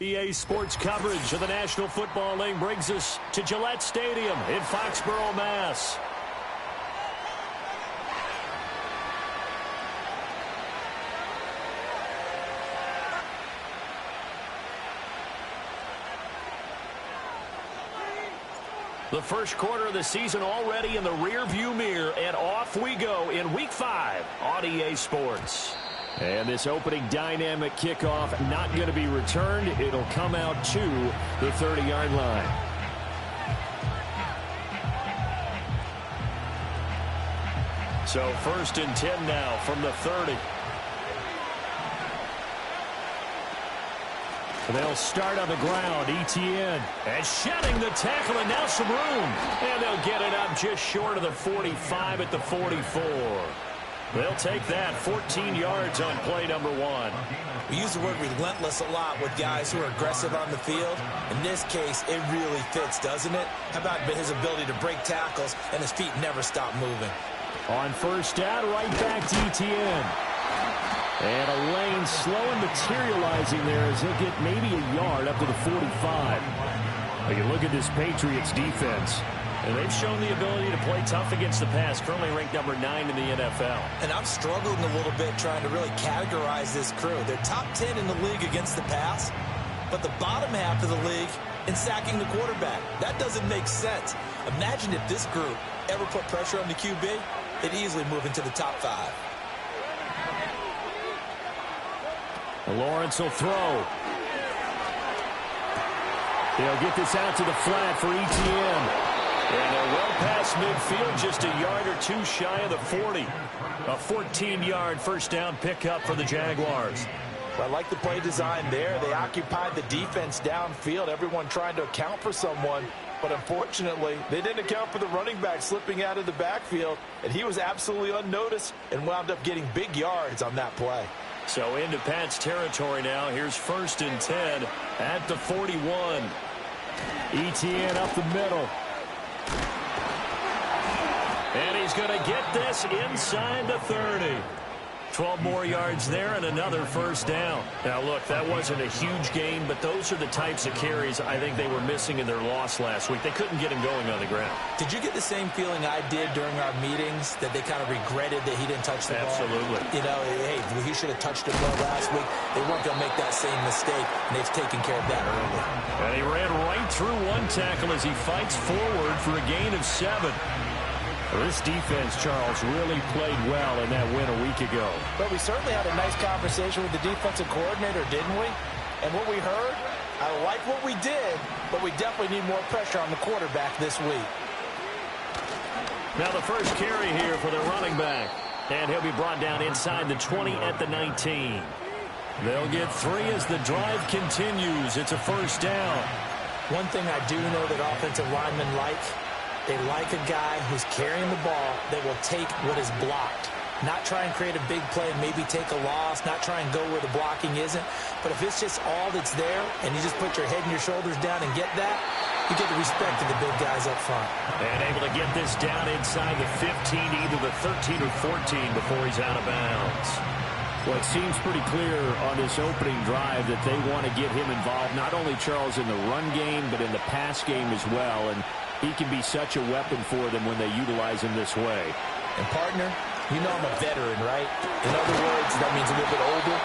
EA Sports coverage of the National Football League brings us to Gillette Stadium in Foxborough, Mass. The first quarter of the season already in the rear-view mirror, and off we go in Week 5 on EA Sports. And this opening dynamic kickoff not going to be returned. It'll come out to the 30-yard line. So 1st and 10 now from the 30. They'll start on the ground. ETN and shedding the tackle, and now some room. And they'll get it up just short of the 45 at the 44. They'll take that 14 yards on play number 1. We use the word relentless a lot with guys who are aggressive on the field. In this case, it really fits, doesn't it? How about his ability to break tackles and his feet never stop moving? On 1st down, right back to ETN. And a lane slow and materializing there as he'll get maybe a yard up to the 45. But you look at this Patriots defense, and they've shown the ability to play tough against the pass, currently ranked number 9 in the NFL. And I'm struggling a little bit trying to really categorize this crew. They're top 10 in the league against the pass, but the bottom half of the league in sacking the quarterback. That doesn't make sense. Imagine if this group ever put pressure on the QB, it'd easily move into the top 5. Lawrence will throw. They'll get this out to the flat for ETN. And they're well past midfield, just a yard or two shy of the 40. A 14-yard 1st down pickup for the Jaguars. I like the play design there. They occupied the defense downfield, everyone trying to account for someone. But unfortunately, they didn't account for the running back slipping out of the backfield. And he was absolutely unnoticed and wound up getting big yards on that play. So into Pat's territory now. Here's 1st and 10 at the 41. ETN up the middle. And he's going to get this inside the 30. 12 more yards there and another 1st down. Now, look, that wasn't a huge game, but those are the types of carries I think they were missing in their loss last week. They couldn't get him going on the ground. Did you get the same feeling I did during our meetings, that they kind of regretted that he didn't touch the ball? Absolutely. You know, hey, he should have touched it more last week. They weren't going to make that same mistake, and they've taken care of that early. And he ran right through one tackle as he fights forward for a gain of 7. This defense, Charles, really played well in that win a week ago. But we certainly had a nice conversation with the defensive coordinator, didn't we? And what we heard, I like what we did, but we definitely need more pressure on the quarterback this week. Now the first carry here for the running back. And he'll be brought down inside the 20 at the 19. They'll get 3 as the drive continues. It's a 1st down. One thing I do know that offensive linemen like, they like a guy who's carrying the ball that will take what is blocked. Not try and create a big play and maybe take a loss, not try and go where the blocking isn't. But if it's just all that's there and you just put your head and your shoulders down and get that, you get the respect of the big guys up front. And able to get this down inside the 15, either the 13 or 14 before he's out of bounds. Well, it seems pretty clear on this opening drive that they want to get him involved, not only, Charles, in the run game, but in the pass game as well. And he can be such a weapon for them when they utilize him this way. And, partner, you know I'm a veteran, right? In other words, that means a little bit older.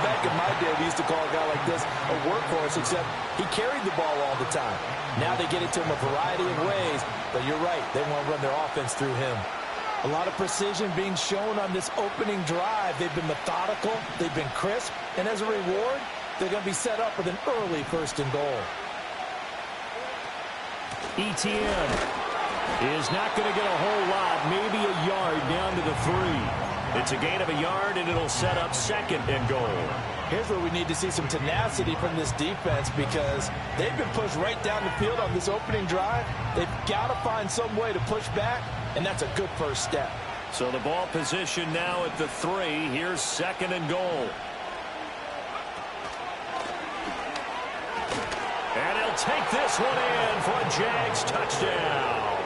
Back in my day, we used to call a guy like this a workhorse, except he carried the ball all the time. Now they get it to him a variety of ways, but you're right, they want to run their offense through him. A lot of precision being shown on this opening drive. They've been methodical, they've been crisp, and as a reward, they're going to be set up with an early 1st and goal. ETN is not going to get a whole lot, maybe a yard down to the 3. It's a gain of a yard, and it'll set up 2nd and goal. Here's where we need to see some tenacity from this defense, because they've been pushed right down the field on this opening drive. They've got to find some way to push back, and that's a good 1st step. So the ball position now at the 3. Here's 2nd and goal. And he'll take this one in for a Jags touchdown.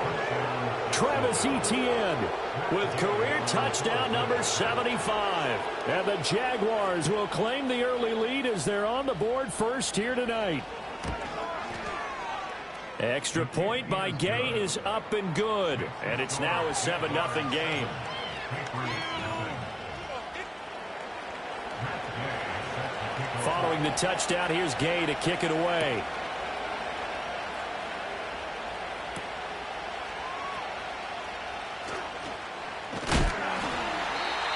Travis Etienne with career touchdown number 75. And the Jaguars will claim the early lead as they're on the board first here tonight. Extra point by Gay is up and good. And it's now a 7-0 game. Following the touchdown, here's Gay to kick it away.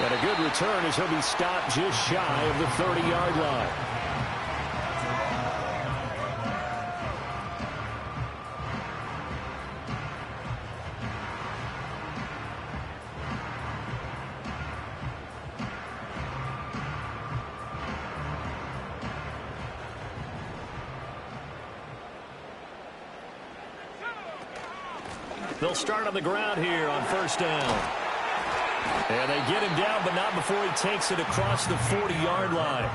And a good return as he'll be stopped just shy of the 30-yard line. They'll start on the ground here on first down. And they get him down, but not before he takes it across the 40-yard line.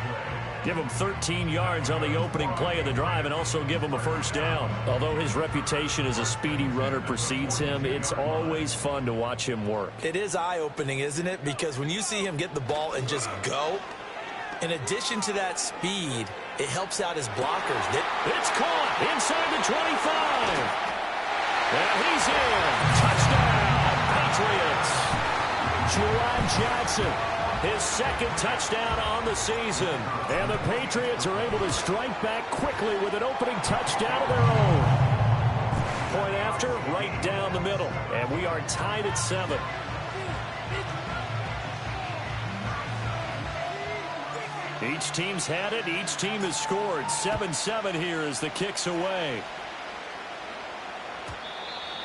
Give him 13 yards on the opening play of the drive and also give him a first down. Although his reputation as a speedy runner precedes him, it's always fun to watch him work. It is eye-opening, isn't it? Because when you see him get the ball and just go, in addition to that speed, it helps out his blockers. It's caught inside the 25. And he's in. Touchdown, Patriots. Juwan Johnson, his second touchdown on the season. And the Patriots are able to strike back quickly with an opening touchdown of their own. Point after, right down the middle. And we are tied at 7. Each team's had it. Each team has scored. 7-7 here as the kick's away.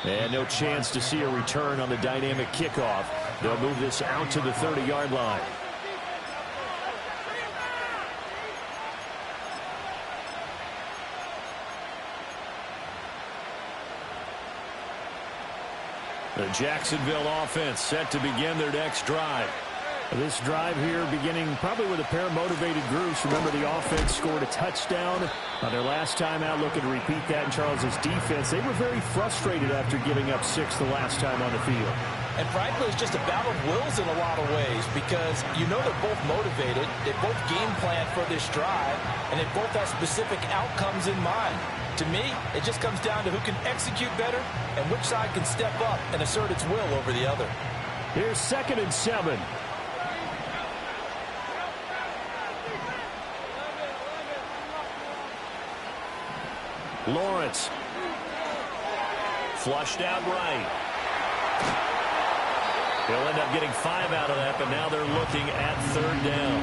And no chance to see a return on the dynamic kickoff. They'll move this out to the 30-yard line. The Jacksonville offense set to begin their next drive. This drive here beginning probably with a pair of motivated groups. Remember, the offense scored a touchdown on their last time out. Looking to repeat that in Charles's defense. They were very frustrated after giving up 6 the last time on the field. And frankly, it's just a battle of wills in a lot of ways because you know they're both motivated. They both game plan for this drive, and they both have specific outcomes in mind. To me, it just comes down to who can execute better and which side can step up and assert its will over the other. Here's 2nd and 7. Lawrence. Flushed out right. He'll end up getting 5 out of that, but now they're looking at 3rd down.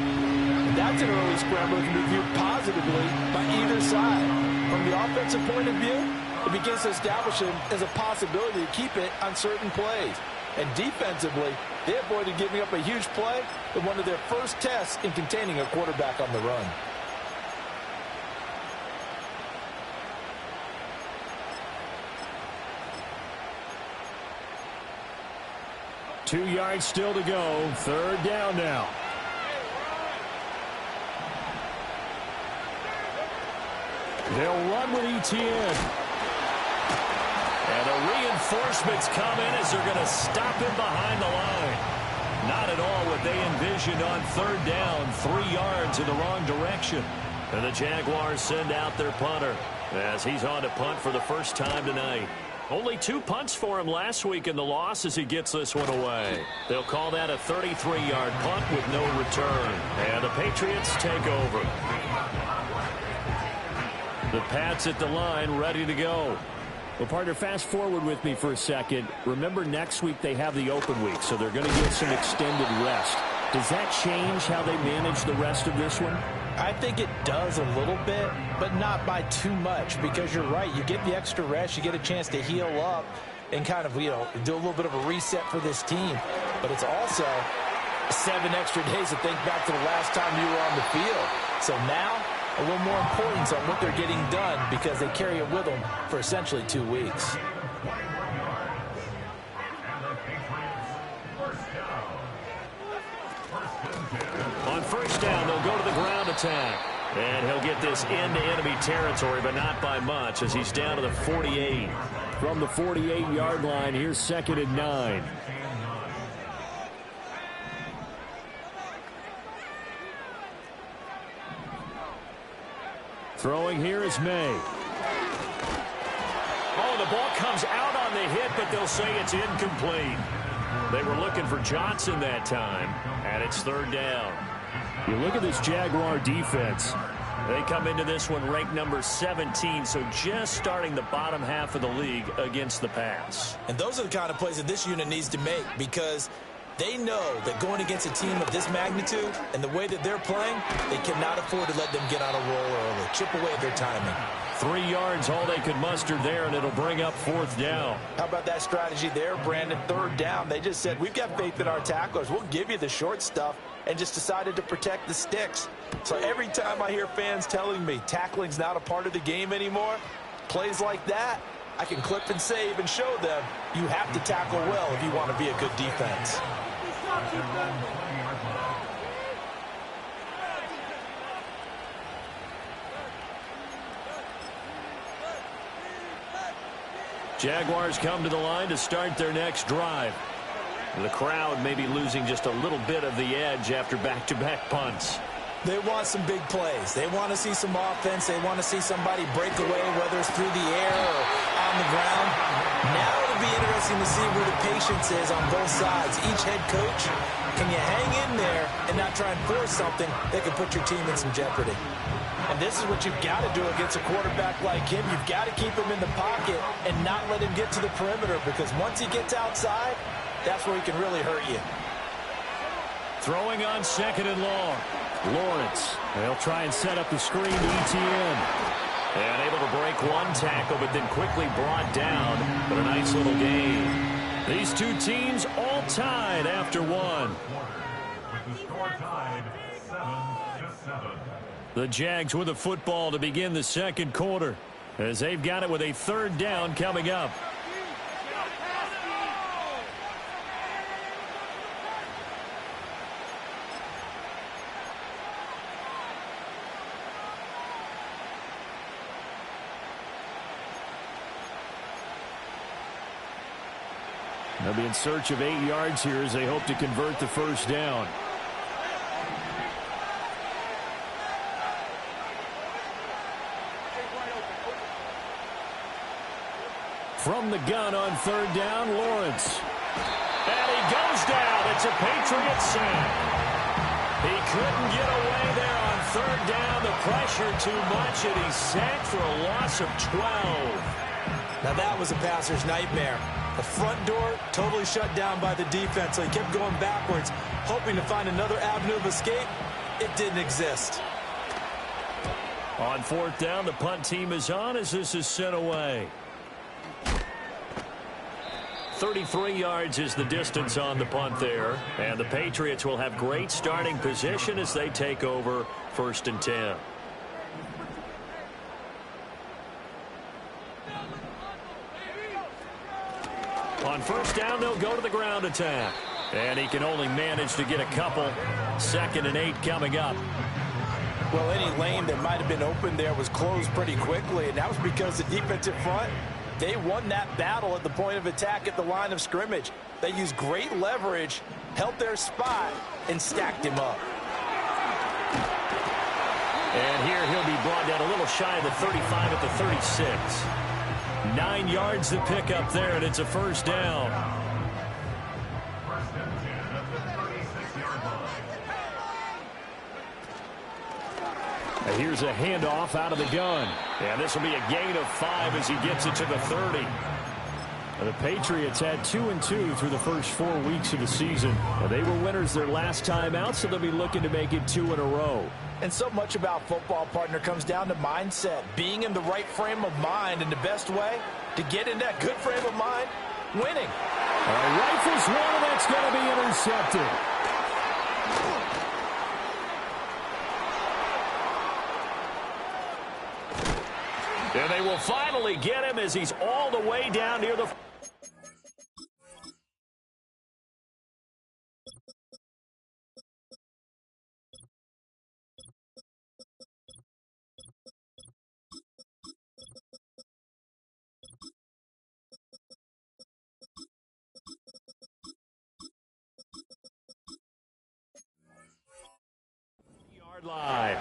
And that's an early scramble that can be viewed positively by either side. From the offensive point of view, it begins to establish him as a possibility to keep it on certain plays. And defensively, they avoided giving up a huge play in one of their first tests in containing a quarterback on the run. Two yards still to go. 3rd down now. They'll run with Etienne. And the reinforcements come in as they're going to stop him behind the line. Not at all what they envisioned on 3rd down. 3 yards in the wrong direction. And the Jaguars send out their punter as he's on to punt for the first time tonight. Only 2 punts for him last week in the loss as he gets this one away. They'll call that a 33-yard punt with no return. And the Patriots take over. The Pats at the line ready to go. Well, partner, fast forward with me for a second. Remember, next week they have the open week, so they're going to get some extended rest. Does that change how they manage the rest of this one? I think it does a little bit, but not by too much, because you're right. You get the extra rest. You get a chance to heal up and kind of, do a little bit of a reset for this team. But it's also 7 extra days to think back to the last time you were on the field. So now, a little more importance on what they're getting done because they carry it with them for essentially 2 weeks. On first down, they'll go to the ground attack. And he'll get this into enemy territory, but not by much as he's down to the 48. From the 48-yard line, here's 2nd and 9. Throwing here is May. Oh, the ball comes out on the hit, but they'll say it's incomplete. They were looking for Johnson that time, and it's 3rd down. You look at this Jaguar defense. They come into this one ranked number 17, so just starting the bottom half of the league against the pass. And those are the kind of plays that this unit needs to make, because they know that going against a team of this magnitude and the way that they're playing, they cannot afford to let them get on a roll early. Chip away at their timing. 3 yards, all they could muster there, and it'll bring up 4th down. How about that strategy there, Brandon? 3rd down. They just said, we've got faith in our tacklers. We'll give you the short stuff, and just decided to protect the sticks. So every time I hear fans telling me tackling's not a part of the game anymore, plays like that, I can clip and save and show them you have to tackle well if you want to be a good defense. Jaguars come to the line to start their next drive. The crowd may be losing just a little bit of the edge after back-to-back punts. They want some big plays. They want to see some offense. They want to see somebody break away, whether it's through the air or on the ground. Now it'll be interesting to see where the patience is on both sides. Each head coach, can you hang in there and not try and force something that could put your team in some jeopardy? And this is what you've got to do against a quarterback like him. You've got to keep him in the pocket and not let him get to the perimeter, because once he gets outside, that's where he can really hurt you. Throwing on 2nd and long. Lawrence. They'll try and set up the screen to Etienne. And able to break one tackle, but then quickly brought down. But a nice little gain. These two teams all tied after one. The Jags with the football to begin the 2nd quarter, as they've got it with a 3rd down coming up. They'll be in search of 8 yards here as they hope to convert the 1st down. From the gun on 3rd down, Lawrence. And he goes down. It's a Patriot sack. He couldn't get away there on 3rd down. The pressure too much, and he's sacked for a loss of 12. Now that was a passer's nightmare. The front door totally shut down by the defense, so he kept going backwards, hoping to find another avenue of escape. It didn't exist. On 4th down, the punt team is on as this is sent away. 33 yards is the distance on the punt there, and the Patriots will have great starting position as they take over 1st and 10. On 1st down, they'll go to the ground attack. And he can only manage to get a couple. 2nd and 8 coming up. Well, any lane that might have been open there was closed pretty quickly, and that was because the defensive front, they won that battle at the point of attack at the line of scrimmage. They used great leverage, held their spot, and stacked him up. And here he'll be brought down a little shy of the 35 at the 36. 9 yards to pick up there, and it's a 1st down. And here's a handoff out of the gun. And this will be a gain of 5 as he gets it to the 30. And the Patriots had 2-2 through the first 4 weeks of the season. And they were winners their last time out, so they'll be looking to make it 2 in a row. And so much about football, partner, comes down to mindset. Being in the right frame of mind, and the best way to get in that good frame of mind, winning. Rifles one, and that's going to be intercepted. And they will finally get him as he's all the way down near the Line.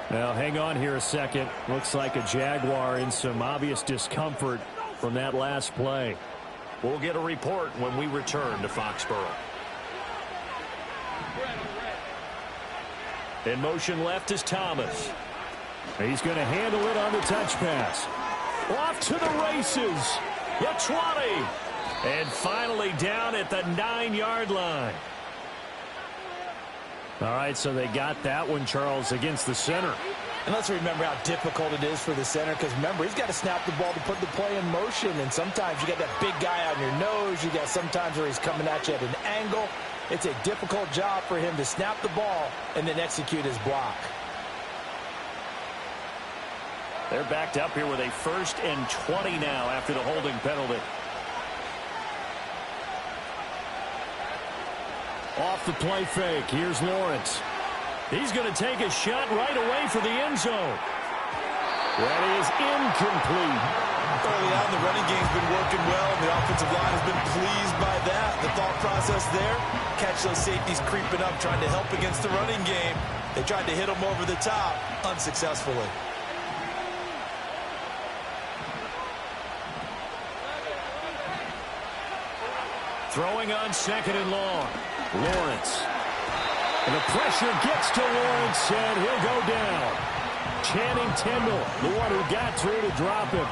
Now, hang on here a second. Looks like a Jaguar in some obvious discomfort from that last play. We'll get a report when we return to Foxborough. In motion left is Thomas. He's going to handle it on the touch pass. Off to the races. The 20. And finally down at the 9-yard line. All right, so they got that one, Charles, against the center. And let's remember how difficult it is for the center, because remember, he's got to snap the ball to put the play in motion, and sometimes you got that big guy on your nose. You got sometimes where he's coming at you at an angle. It's a difficult job for him to snap the ball and then execute his block. They're backed up here with a 1st and 20 now after the holding penalty. Off the play fake. Here's Lawrence. He's going to take a shot right away for the end zone. That is incomplete. Early on, the running game's been working well, and the offensive line has been pleased by that. The thought process there, catch those safeties creeping up, trying to help against the running game. They tried to hit them over the top, unsuccessfully. Throwing on 2nd and long. Lawrence. And the pressure gets to Lawrence, and he'll go down. Channing Tindall, the one who got through to drop him.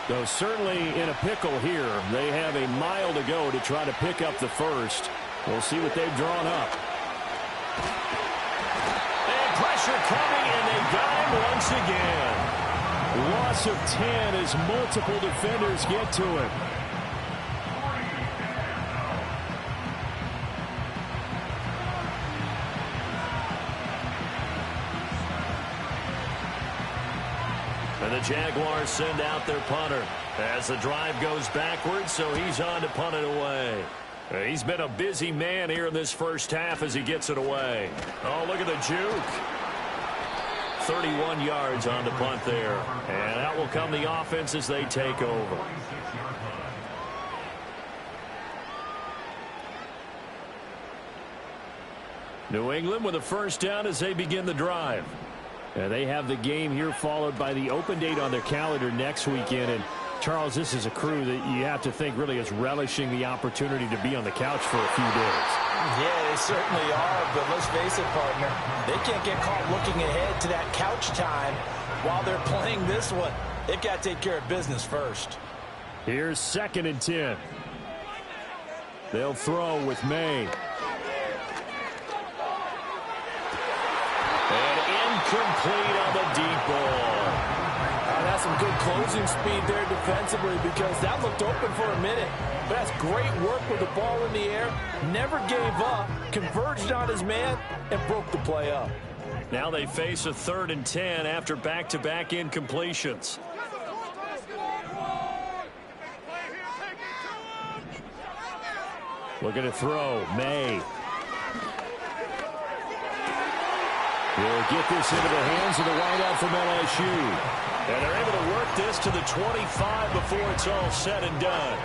So certainly in a pickle here. They have a mile to go to try to pick up the first. We'll see what they've drawn up. And pressure coming, and they got him once again. Loss of 10 as multiple defenders get to him. And the Jaguars send out their punter as the drive goes backwards, so he's on to punt it away. He's been a busy man here in this first half as he gets it away. Oh, look at the juke. 31 yards on the punt there. And that will come the offense as they take over. New England with a first down as they begin the drive. And they have the game here followed by the open date on their calendar next weekend. And, Charles, this is a crew that you have to think really is relishing the opportunity to be on the couch for a few days. Yeah, they certainly are, but let's face it, partner. They can't get caught looking ahead to that couch time while they're playing this one. They've got to take care of business first. Here's 2nd and 10. They'll throw with May. Complete on the deep ball. That's some good closing speed there defensively, because that looked open for a minute. But that's great work with the ball in the air. Never gave up, converged on his man, and broke the play up. Now they face a 3rd and 10 after back-to-back incompletions. Looking to throw. May. He'll get this into the hands of the wideout from LSU. And they're able to work this to the 25 before it's all said and done.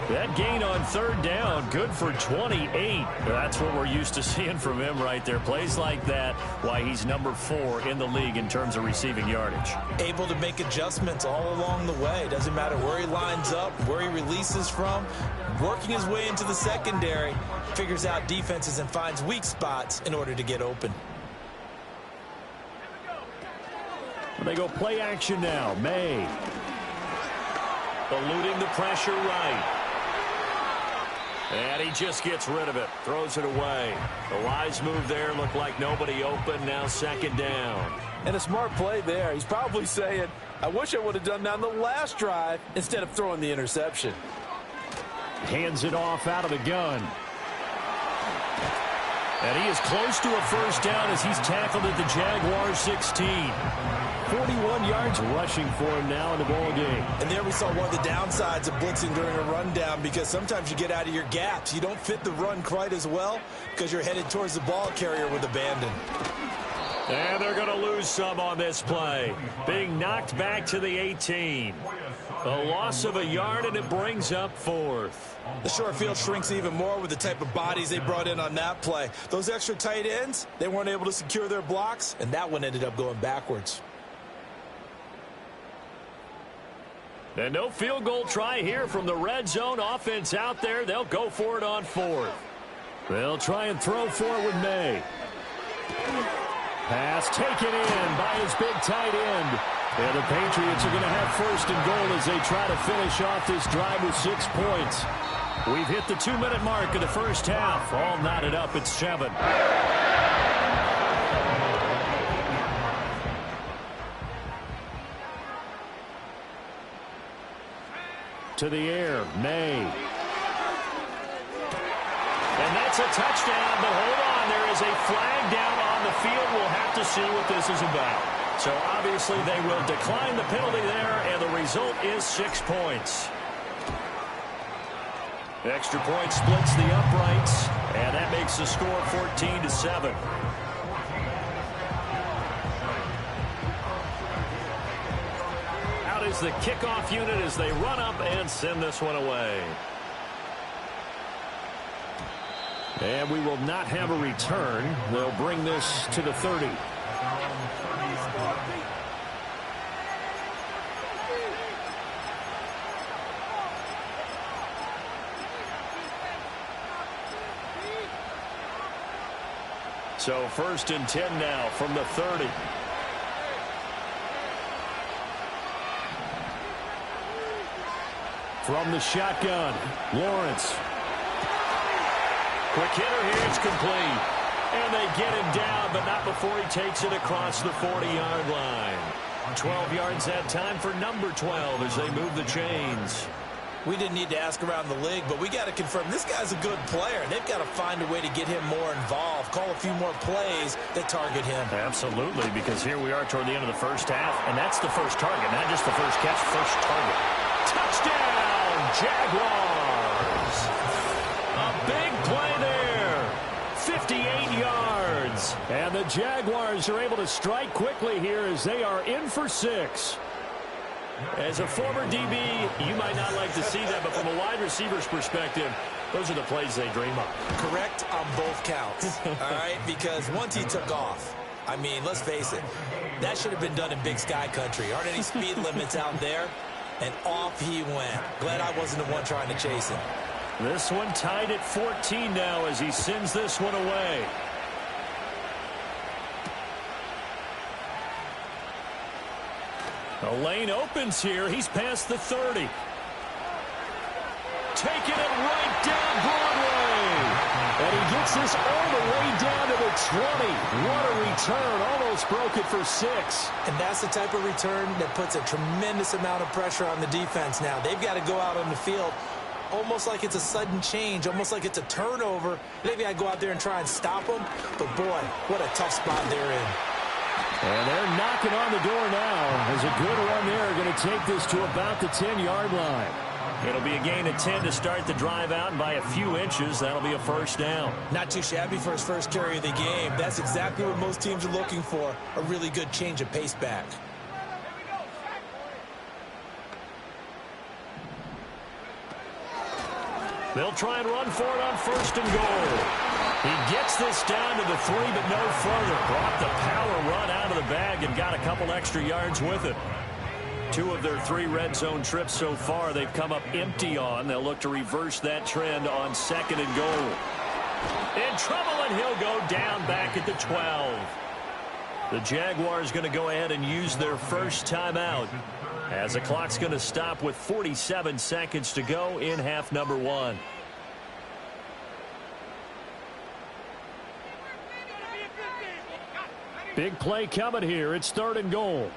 That gain on 3rd down, good for 28. That's what we're used to seeing from him right there. Plays like that, why he's number 4 in the league in terms of receiving yardage. Able to make adjustments all along the way. Doesn't matter where he lines up, where he releases from. Working his way into the secondary, figures out defenses and finds weak spots in order to get open. They go play action now. May. Eluding the pressure right. And he just gets rid of it. Throws it away. The wise move there. Looked like nobody open. Now 2nd down. And a smart play there. He's probably saying, I wish I would have done that on the last drive instead of throwing the interception. Hands it off out of the gun. And he is close to a first down as he's tackled at the Jaguars 16. 41 yards rushing for him now in the ball game. And there we saw one of the downsides of blitzing during a rundown, because sometimes you get out of your gaps. You don't fit the run quite as well because you're headed towards the ball carrier with abandon. And they're going to lose some on this play. Being knocked back to the 18. A loss of a yard, and it brings up fourth. The short field shrinks even more with the type of bodies they brought in on that play. Those extra tight ends, they weren't able to secure their blocks, and that one ended up going backwards. And no field goal try here from the red zone offense out there. They'll go for it on fourth. They'll try and throw for it with May. Pass taken in by his big tight end. And the Patriots are going to have first and goal as they try to finish off this drive with 6 points. We've hit the 2-minute mark of the first half. All knotted up at 7. To the air, May. And that's a touchdown, but hold on. There is a flag down on the field. We'll have to see what this is about. So obviously they will decline the penalty there, and the result is 6 points. Extra point splits the uprights, and that makes the score 14-7. Out is the kickoff unit as they run up and send this one away. And we will not have a return. They'll bring this to the 30. So first and 10 now from the 30. From the shotgun, Lawrence. Quick hitter here, it's complete. And they get him down, but not before he takes it across the 40-yard line. 12 yards that time for number 12 as they move the chains. We didn't need to ask around the league, but we got to confirm this guy's a good player. They've got to find a way to get him more involved, call a few more plays that target him. Absolutely, because here we are toward the end of the first half, and that's the first target, not just the first catch, first target. Touchdown, Jaguars! A big play there. 58 yards. And the Jaguars are able to strike quickly here as they are in for 6. As a former DB, you might not like to see that, but from a wide receiver's perspective, those are the plays they dream of. Correct on both counts, all right? Because once he took off, I mean, let's face it, that should have been done in Big Sky country. Aren't any speed limits out there? And off he went. Glad I wasn't the one trying to chase him. This one tied at 14 now as he sends this one away. The lane opens here. He's past the 30. Taking it right down Broadway. And he gets this all the way down to the 20. What a return. Almost broke it for 6. And that's the type of return that puts a tremendous amount of pressure on the defense now. They've got to go out on the field almost like it's a sudden change, almost like it's a turnover. Maybe I go out there and try and stop them. But, boy, what a tough spot they're in. And they're knocking on the door now as a good run there. Going to take this to about the 10-yard line. It'll be a gain of 10 to start the drive out, and by a few inches, that'll be a first down. Not too shabby for his first carry of the game. That's exactly what most teams are looking for, a really good change of pace back. They'll try and run for it on first and goal. He gets this down to the 3, but no further. Brought the power run out of the bag and got a couple extra yards with it. 2 of their 3 red zone trips so far they've come up empty on. They'll look to reverse that trend on second and goal. In trouble, and he'll go down back at the 12. The Jaguars going to go ahead and use their first timeout as the clock's going to stop with 47 seconds to go in half number 1. Big play coming here. It's third and goal.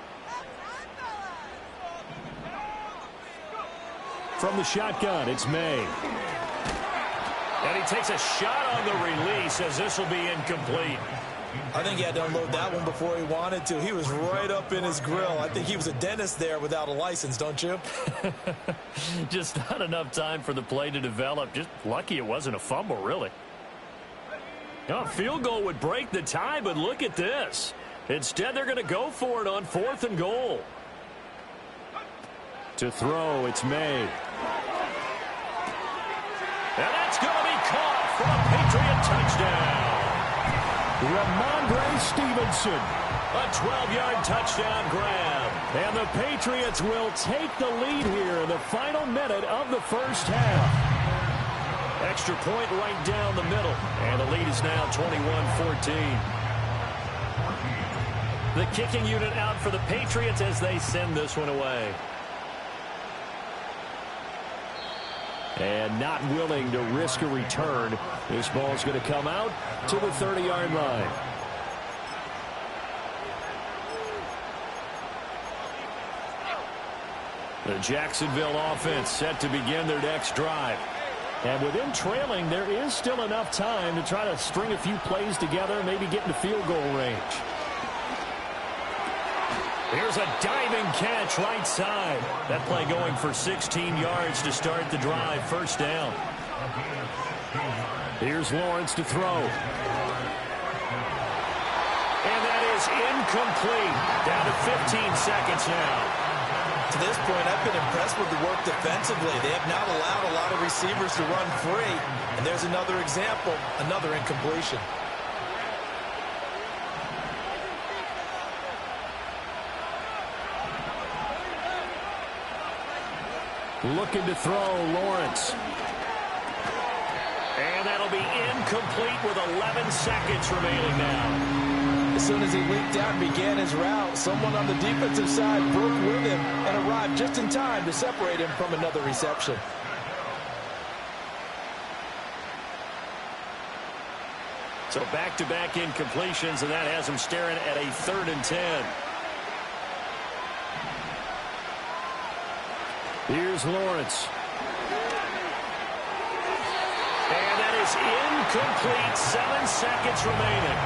From the shotgun, it's May. And he takes a shot on the release as this will be incomplete. I think he had to unload that one before he wanted to. He was right up in his grill. I think he was a dentist there without a license, don't you? Just not enough time for the play to develop. Just lucky it wasn't a fumble, really. A field goal would break the tie, but look at this. Instead, they're going to go for it on 4th and goal. To throw, it's May. And that's going to be caught for a Patriot touchdown. Ramondre Stevenson. A 12-yard touchdown grab. And the Patriots will take the lead here in the final minute of the first half. Extra point right down the middle. And the lead is now 21-14. The kicking unit out for the Patriots as they send this one away. And not willing to risk a return. This ball's going to come out to the 30-yard line. The Jacksonville offense set to begin their next drive. And with them trailing, there is still enough time to try to string a few plays together and maybe get into field goal range. Here's a diving catch right side. That play going for 16 yards to start the drive. First down. Here's Lawrence to throw. And that is incomplete. Down to 15 seconds now. To this point, I've been impressed with the work defensively. They have not allowed a lot of receivers to run free. And there's another example, another incompletion. Looking to throw, Lawrence. And that'll be incomplete with 11 seconds remaining now. As soon as he leaped out and began his route, someone on the defensive side broke with him and arrived just in time to separate him from another reception. So back-to-back incompletions, and that has him staring at a 3rd and 10. Here's Lawrence. And that is incomplete. 7 seconds remaining.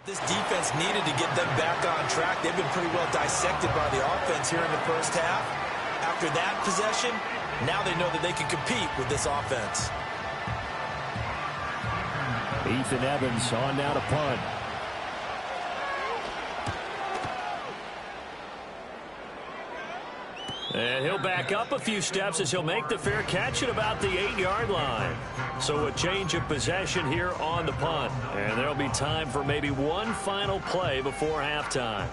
This defense needed to get them back on track. They've been pretty well dissected by the offense here in the first half. After that possession, now they know that they can compete with this offense. Ethan Evans on now to punt. And he'll back up a few steps as he'll make the fair catch at about the 8-yard line. So a change of possession here on the punt. And there'll be time for maybe one final play before halftime.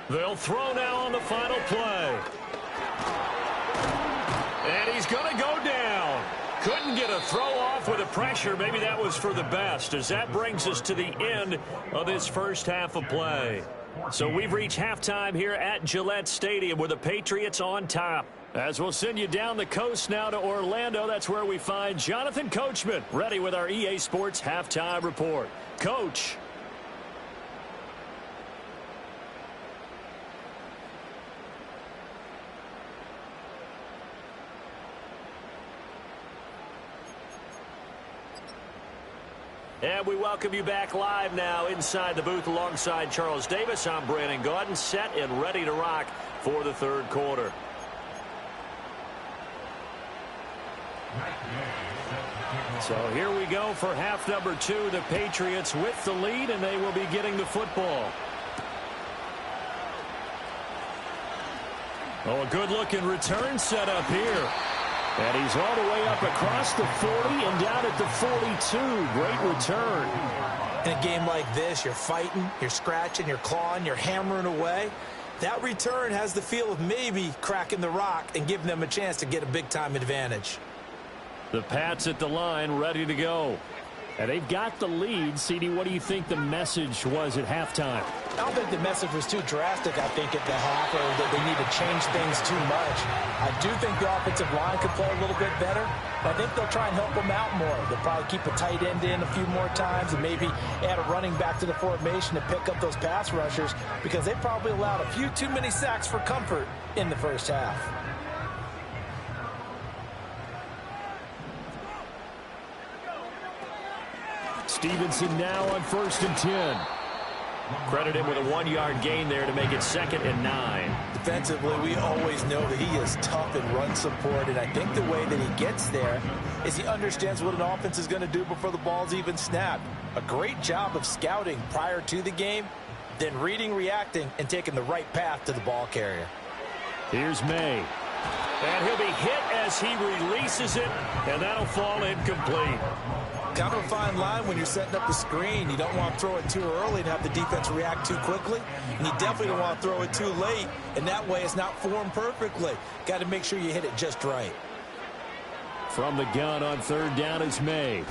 They'll throw now on the final play. And he's going to go down. Couldn't get a throw off with the pressure. Maybe that was for the best, as that brings us to the end of this first half of play. So we've reached halftime here at Gillette Stadium with the Patriots on top. As we'll send you down the coast now to Orlando, that's where we find Jonathan Coachman ready with our EA Sports Halftime Report. Coach. And we welcome you back live now inside the booth alongside Charles Davis. I'm Brandon Gaudin, set and ready to rock for the third quarter. So here we go for half number 2. The Patriots with the lead, and they will be getting the football. Oh, a good-looking return set up here. And he's all the way up across the 40 and down at the 42. Great return. In a game like this, you're fighting, you're scratching, you're clawing, you're hammering away. That return has the feel of maybe cracking the rock and giving them a chance to get a big-time advantage. The Pats at the line, ready to go. And they've got the lead. CD, what do you think the message was at halftime? I don't think the message was too drastic, I think, at the half, or that they need to change things too much. I do think the offensive line could play a little bit better, but I think they'll try and help them out more. They'll probably keep a tight end in a few more times and maybe add a running back to the formation to pick up those pass rushers, because they probably allowed a few too many sacks for comfort in the first half. Stevenson now on 1st and 10. Credit him with a 1-yard gain there to make it 2nd and 9. Defensively, we always know that he is tough in run support, and I think the way that he gets there is he understands what an offense is going to do before the ball's even snapped. A great job of scouting prior to the game, then reading, reacting, and taking the right path to the ball carrier. Here's May. And he'll be hit as he releases it, and that'll fall incomplete. Kind of a fine line when you're setting up the screen. You don't want to throw it too early and have the defense react too quickly. And you definitely don't want to throw it too late, and that way it's not formed perfectly. Got to make sure you hit it just right. From the gun on 3rd down is May. Able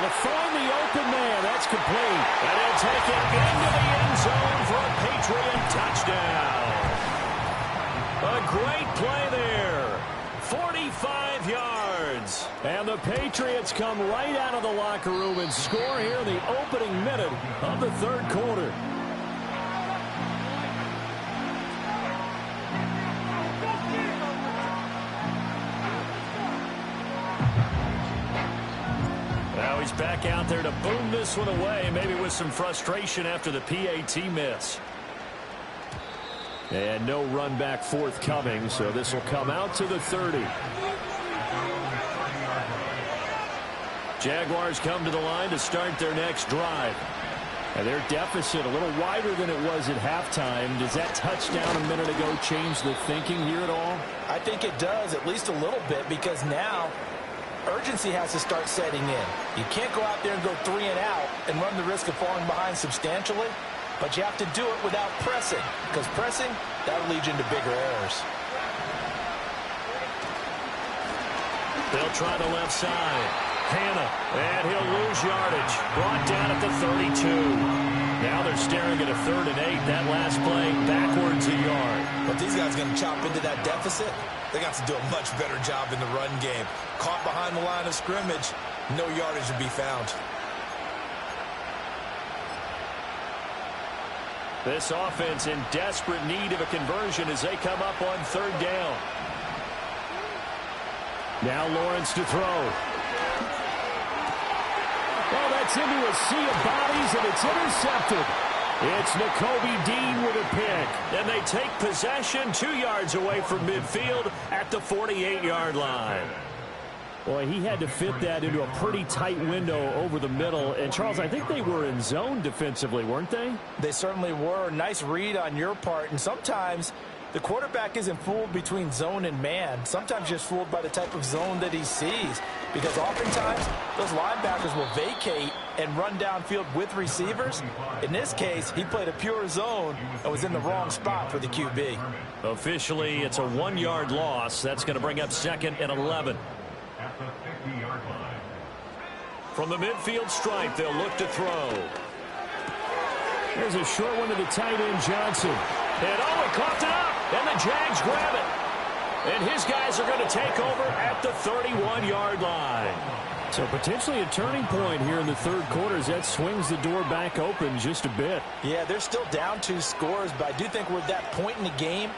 to find the open man. That's complete. And he'll take it into the end zone for a Patriot touchdown. A great play there. 45 yards. And the Patriots come right out of the locker room and score here in the opening minute of the 3rd quarter. Now he's back out there to boom this one away, maybe with some frustration after the PAT miss. And no run back forthcoming, so this will come out to the 30. Jaguars come to the line to start their next drive. And their deficit a little wider than it was at halftime. Does that touchdown a minute ago change the thinking here at all? I think it does, at least a little bit, because now urgency has to start setting in. You can't go out there and go 3 and out and run the risk of falling behind substantially. But you have to do it without pressing, because pressing, that'll lead you into bigger errors. They'll try the left side. Hannah, and he'll lose yardage. Brought down at the 32. Now they're staring at a 3rd and 8. That last play, backwards a yard. But these guys are going to chop into that deficit. They got to do a much better job in the run game. Caught behind the line of scrimmage, no yardage to be found. This offense in desperate need of a conversion as they come up on 3rd down. Now Lawrence to throw. Well, that's into a sea of bodies, and it's intercepted. It's Nakobe Dean with a pick. And they take possession 2 yards away from midfield at the 48-yard line. Boy, he had to fit that into a pretty tight window over the middle. And, Charles, I think they were in zone defensively, weren't they? They certainly were. Nice read on your part. And sometimes the quarterback isn't fooled between zone and man. Sometimes just fooled by the type of zone that he sees. Because oftentimes, those linebackers will vacate and run downfield with receivers. In this case, he played a pure zone and was in the wrong spot for the QB. Officially, it's a 1-yard loss. That's going to bring up 2nd and 11. From the midfield stripe, they'll look to throw. There's a short one to the tight end, Johnson. And he coughed it up, and the Jags grab it. And his guys are going to take over at the 31-yard line. So potentially a turning point here in the 3rd quarter as that swings the door back open just a bit. Yeah, they're still down 2 scores, but I do think we're at that point in the game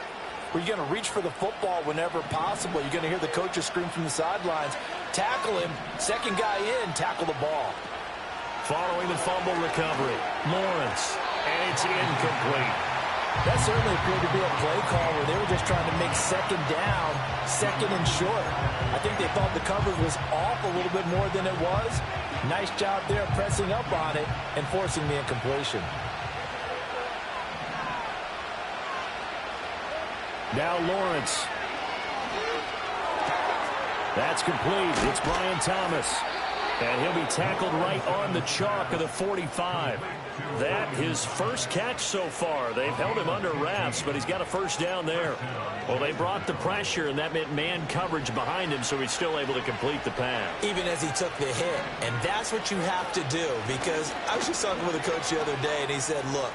where you're going to reach for the football whenever possible. You're going to hear the coaches scream from the sidelines, tackle him, 2nd guy in, tackle the ball. Following the fumble recovery, Lawrence, and it's incomplete. That certainly appeared to be a play call where they were just trying to make 2nd down, 2nd and short. I think they thought the coverage was off a little bit more than it was. Nice job there pressing up on it and forcing the incompletion. Now Lawrence. That's complete. It's Brian Thomas. And he'll be tackled right on the chalk of the 45. That his first catch so far. They've held him under wraps, but he's got a first down there. Well, they brought the pressure, and that meant man coverage behind him, so he's still able to complete the pass. Even as he took the hit. And that's what you have to do, because I was just talking with a coach the other day, and he said, look,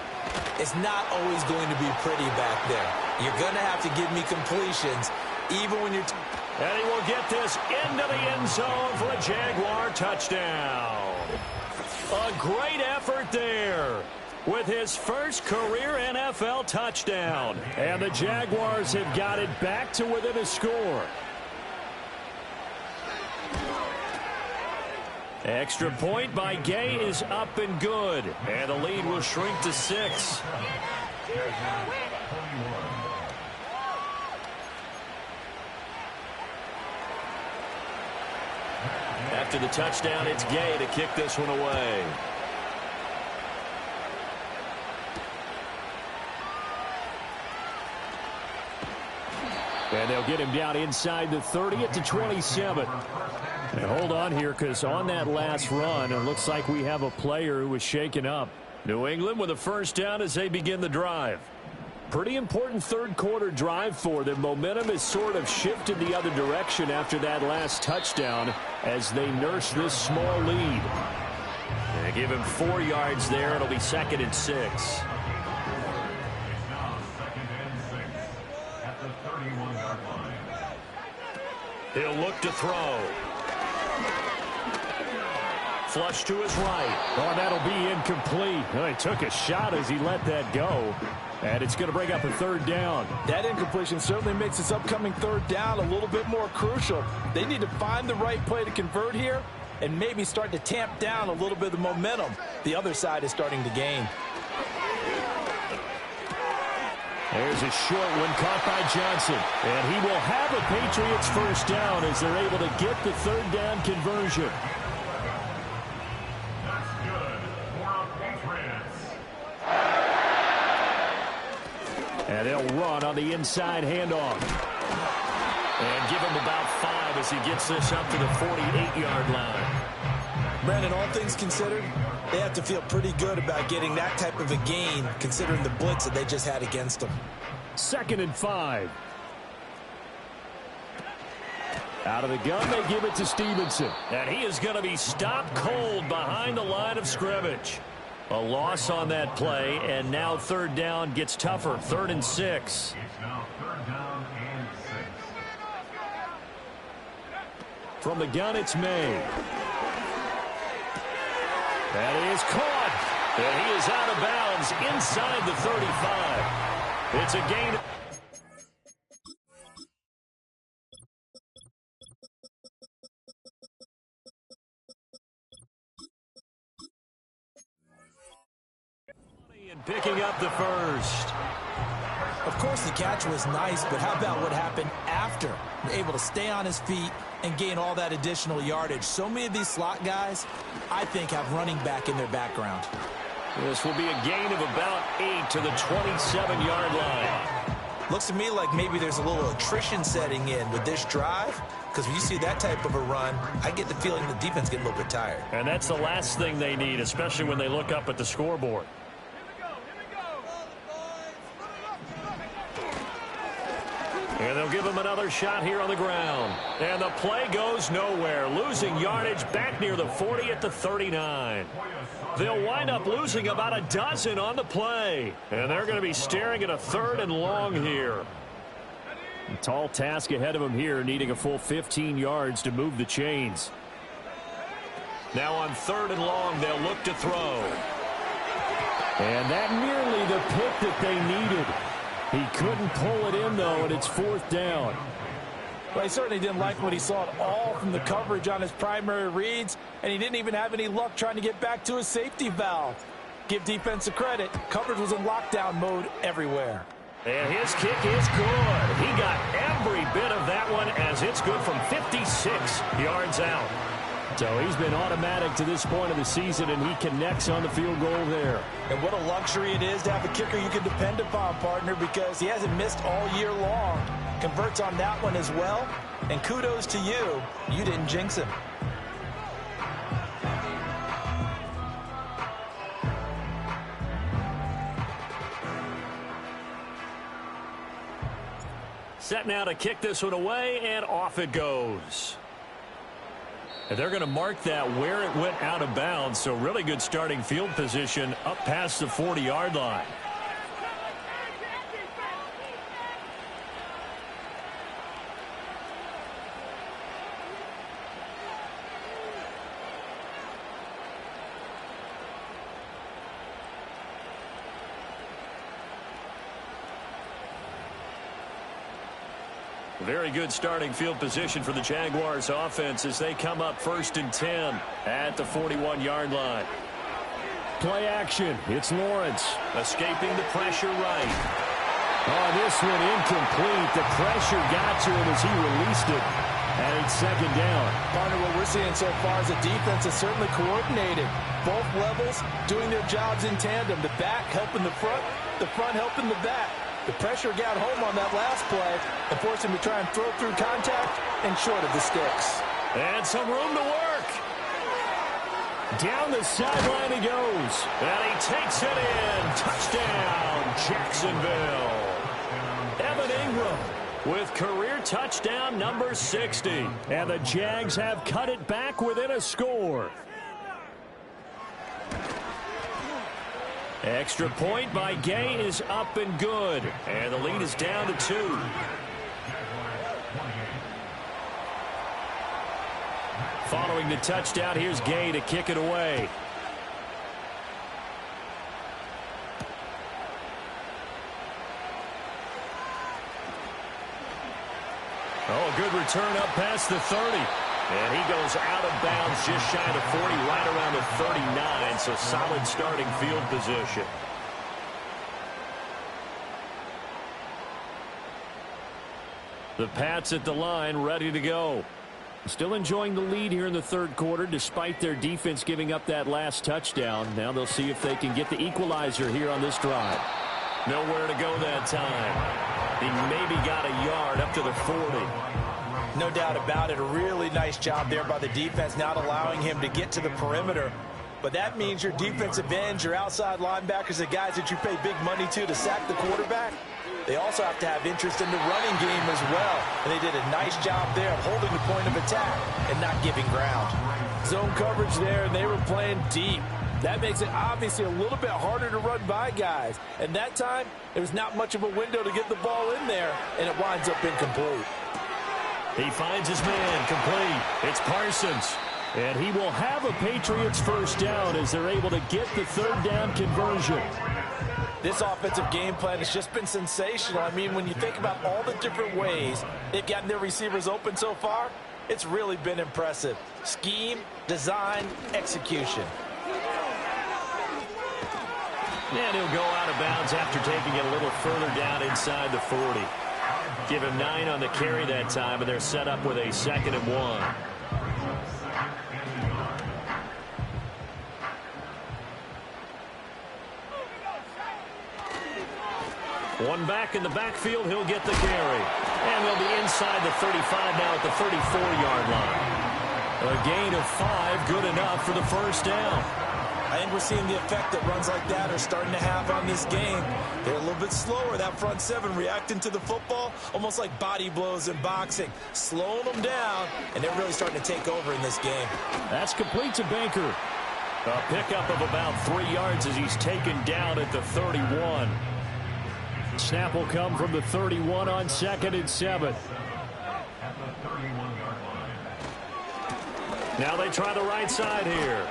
it's not always going to be pretty back there. You're going to have to give me completions, even when you're... And he will get this into the end zone for a Jaguar touchdown. A great effort there with his first career NFL touchdown. And the Jaguars have got it back to within a score. Extra point by Gay is up and good. And the lead will shrink to 6. After the touchdown, it's Gay to kick this one away. And they'll get him down inside the 30 at the 27. And hold on here, because on that last run, it looks like we have a player who was shaken up. New England with a first down as they begin the drive. Pretty important third quarter drive for them. Momentum has sort of shifted the other direction after that last touchdown as they nurse this small lead. They give him 4 yards there. It'll be 2nd and 6. He'll look to throw. Flush to his right. Oh, that'll be incomplete. Well, he took a shot as he let that go. And it's going to bring up a 3rd down. That incompletion certainly makes this upcoming 3rd down a little bit more crucial. They need to find the right play to convert here and maybe start to tamp down a little bit of the momentum the other side is starting to gain. There's a short one caught by Johnson. And he will have a Patriots first down as they're able to get the 3rd down conversion. And they'll run on the inside handoff. And give him about 5 as he gets this up to the 48-yard line. Brandon, all things considered, they have to feel pretty good about getting that type of a gain, considering the blitz that they just had against them. 2nd and 5. Out of the gun, they give it to Stevenson. And he is going to be stopped cold behind the line of scrimmage. A loss on that play, and now 3rd down gets tougher. 3rd and 6. From the gun, it's May. That is caught. And he is out of bounds inside the 35. It's a gain. And picking up the first. Of course, the catch was nice, but how about what happened after? Able to stay on his feet and gain all that additional yardage. So many of these slot guys, I think, have running back in their background. This will be a gain of about 8 to the 27-yard line. Looks to me like maybe there's a little attrition setting in with this drive, because when you see that type of a run, I get the feeling the defense getting a little bit tired. And that's the last thing they need, especially when they look up at the scoreboard. And they'll give him another shot here on the ground. And the play goes nowhere. Losing yardage back near the 40 at the 39. They'll wind up losing about a dozen on the play. And they're going to be staring at a 3rd and long here. A tall task ahead of them here, needing a full 15 yards to move the chains. Now on 3rd and long, they'll look to throw. And that nearly the pick that they needed. He couldn't pull it in, though, and it's 4th down. Well, he certainly didn't like what he saw at all from the coverage on his primary reads, and he didn't even have any luck trying to get back to his safety valve. Give defense a credit. Coverage was in lockdown mode everywhere. And his kick is good. He got every bit of that one as it's good from 56 yards out. So he's been automatic to this point of the season, and he connects on the field goal there. And what a luxury it is to have a kicker you can depend upon, partner, because he hasn't missed all year long. Converts on that one as well. And kudos to you. You didn't jinx him. Set now to kick this one away, and off it goes. And they're going to mark that where it went out of bounds, so really good starting field position up past the 40-yard line. Very good starting field position for the Jaguars offense as they come up 1st and 10 at the 41-yard line. Play action. It's Lawrence escaping the pressure right. Oh, this one incomplete. The pressure got to him as he released it. And it's 2nd down. Partner, what we're seeing so far is the defense is certainly coordinated. Both levels doing their jobs in tandem. The back helping the front helping the back. The pressure got home on that last play and forced him to try and throw through contact and short of the sticks. And some room to work. Down the sideline he goes. And he takes it in. Touchdown, Jacksonville. Evan Ingram with career touchdown number 60. And the Jags have cut it back within a score. Extra point by Gay is up and good. And the lead is down to 2. Following the touchdown, here's Gay to kick it away. Oh, a good return up past the 30. And he goes out of bounds just shy of 40, right around the 39, so solid starting field position. The Pats at the line, ready to go. Still enjoying the lead here in the 3rd quarter, despite their defense giving up that last touchdown. Now they'll see if they can get the equalizer here on this drive. Nowhere to go that time. He maybe got a yard up to the 40. No doubt about it. A really nice job there by the defense, not allowing him to get to the perimeter. But that means your defensive ends, your outside linebackers, the guys that you pay big money to sack the quarterback, they also have to have interest in the running game as well. And they did a nice job there of holding the point of attack and not giving ground. Zone coverage there, and they were playing deep. That makes it obviously a little bit harder to run by guys. And that time, there was not much of a window to get the ball in there, and it winds up incomplete. He finds his man complete. It's Parsons. And he will have a Patriots 1st down as they're able to get the 3rd down conversion. This offensive game plan has just been sensational. I mean, when you think about all the different ways they've gotten their receivers open so far, it's really been impressive. Scheme, design, execution. And he'll go out of bounds after taking it a little further down inside the 40. Give him 9 on the carry that time, and they're set up with a 2nd and 1. One back in the backfield, he'll get the carry. And they'll be inside the 35 now at the 34-yard line. A gain of 5, good enough for the 1st down. I think we're seeing the effect that runs like that are starting to have on this game. They're a little bit slower, that front 7, reacting to the football, almost like body blows in boxing, slowing them down, and they're really starting to take over in this game. That's complete to Baker. A pickup of about 3 yards as he's taken down at the 31. Snap will come from the 31 on 2nd and 7. Now they try the right side here.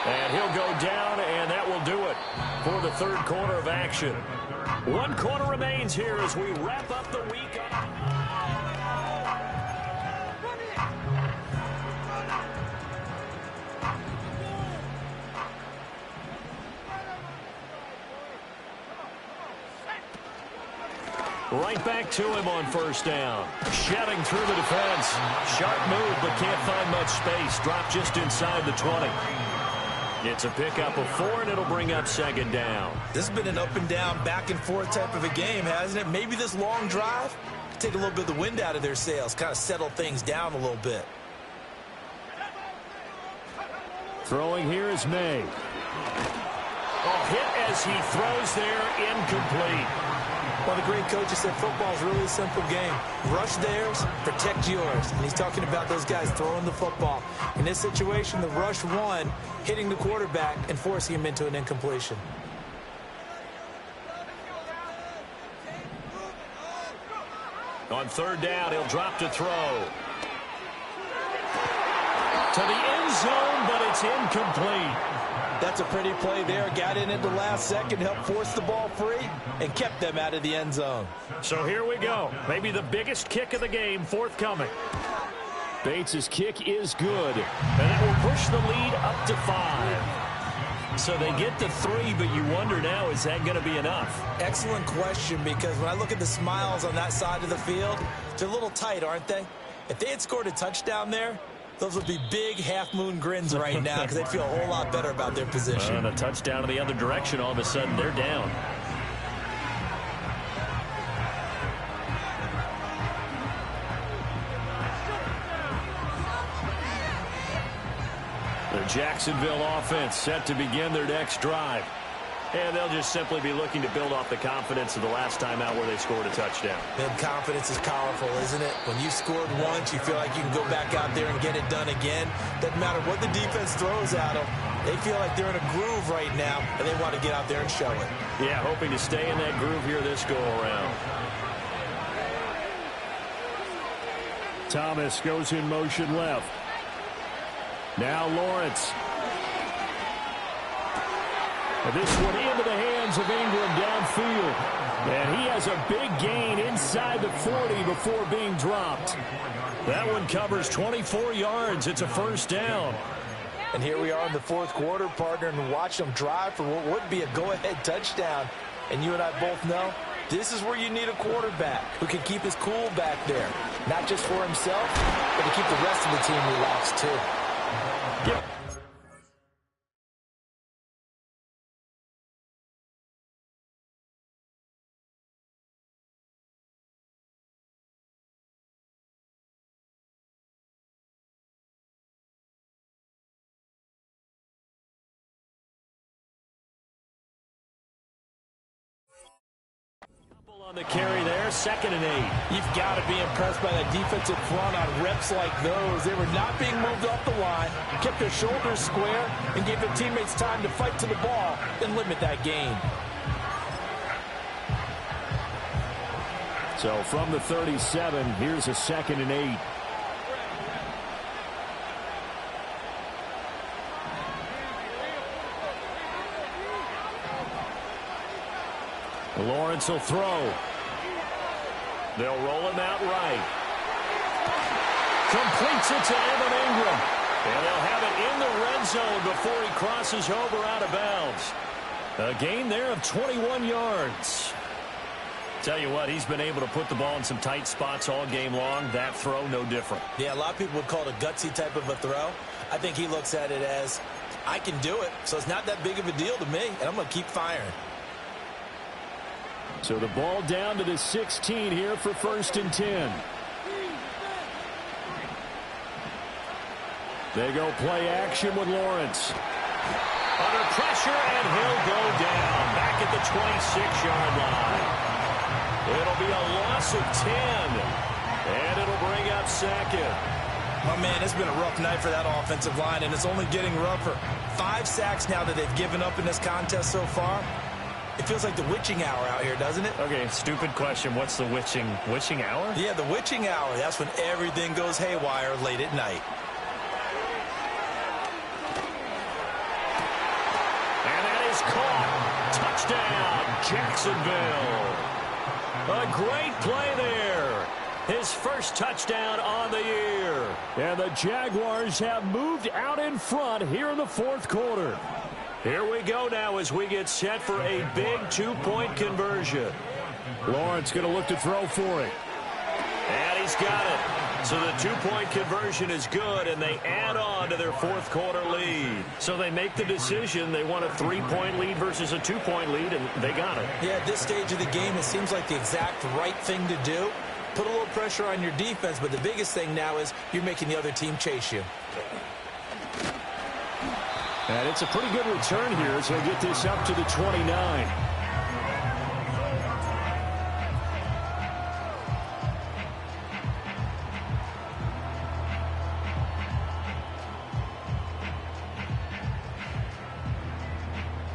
And he'll go down, and that will do it for the 3rd quarter of action. 1 quarter remains here as we wrap up the week. Right back to him on 1st down. Shedding through the defense. Sharp move, but can't find much space. Dropped just inside the 20. It's a pickup of 4, and it'll bring up 2nd down. This has been an up and down, back and forth type of a game, hasn't it? Maybe this long drive could take a little bit of the wind out of their sails, kind of settle things down a little bit. Throwing here is May. Oh, hit as he throws there, incomplete. One of the great coaches said football is really a simple game. Rush theirs, protect yours. And he's talking about those guys throwing the football. In this situation, the rush one, hitting the quarterback and forcing him into an incompletion. On third down, he'll drop to throw. To the end zone, but it's incomplete. That's a pretty play there. Got in at the last second, helped force the ball free, and kept them out of the end zone. So here we go. Maybe the biggest kick of the game forthcoming. Bates' kick is good, and that will push the lead up to 5. So they get to 3, but you wonder now, is that going to be enough? Excellent question, because when I look at the smiles on that side of the field, they're a little tight, aren't they? If they had scored a touchdown there, those would be big half-moon grins right now because they'd feel a whole lot better about their position. And a touchdown in the other direction, all of a sudden they're down. The Jacksonville offense set to begin their next drive. And they'll just simply be looking to build off the confidence of the last time out where they scored a touchdown. Man, confidence is powerful, isn't it? When you scored once, you feel like you can go back out there and get it done again. Doesn't matter what the defense throws at them. They feel like they're in a groove right now, and they want to get out there and show it. Yeah, hoping to stay in that groove here this go-around. Thomas goes in motion left. Now Lawrence. And this one into the hands of Ingram downfield. And he has a big gain inside the 40 before being dropped. That one covers 24 yards. It's a first down. And here we are in the fourth quarter, partner, and watch them drive for what would be a go-ahead touchdown. And you and I both know this is where you need a quarterback who can keep his cool back there. Not just for himself, but to keep the rest of the team relaxed, too. Yep. On the carry there, 2nd and 8. You've got to be impressed by that defensive front on reps like those. They were not being moved off the line, kept their shoulders square, and gave their teammates time to fight to the ball and limit that gain. So from the 37, here's a 2nd and 8. Lawrence will throw. They'll roll him out right. Completes it to Evan Ingram. And they'll have it in the red zone before he crosses over out of bounds. A gain there of 21 yards. Tell you what, he's been able to put the ball in some tight spots all game long. That throw, no different. Yeah, a lot of people would call it a gutsy type of a throw. I think he looks at it as, I can do it, so it's not that big of a deal to me, and I'm going to keep firing. So the ball down to the 16 here for 1st and 10. They go play action with Lawrence. Under pressure, and he'll go down. Back at the 26-yard line. It'll be a loss of 10. And it'll bring up 2nd. Oh, man, it's been a rough night for that offensive line, and it's only getting rougher. 5 sacks now that they've given up in this contest so far. It feels like the witching hour out here, doesn't it? Okay, stupid question. What's the witching hour? Yeah, the witching hour. That's when everything goes haywire late at night. And that is caught. Touchdown, Jacksonville. A great play there. His first touchdown on the year. And the Jaguars have moved out in front here in the fourth quarter. Here we go now as we get set for a big 2-point conversion. Lawrence going to look to throw for it. And he's got it. So the 2-point conversion is good, and they add on to their fourth quarter lead. So they make the decision. They want a 3-point lead versus a 2-point lead, and they got it. Yeah, at this stage of the game, it seems like the exact right thing to do. Put a little pressure on your defense, but the biggest thing now is you're making the other team chase you. And it's a pretty good return here as they get this up to the 29.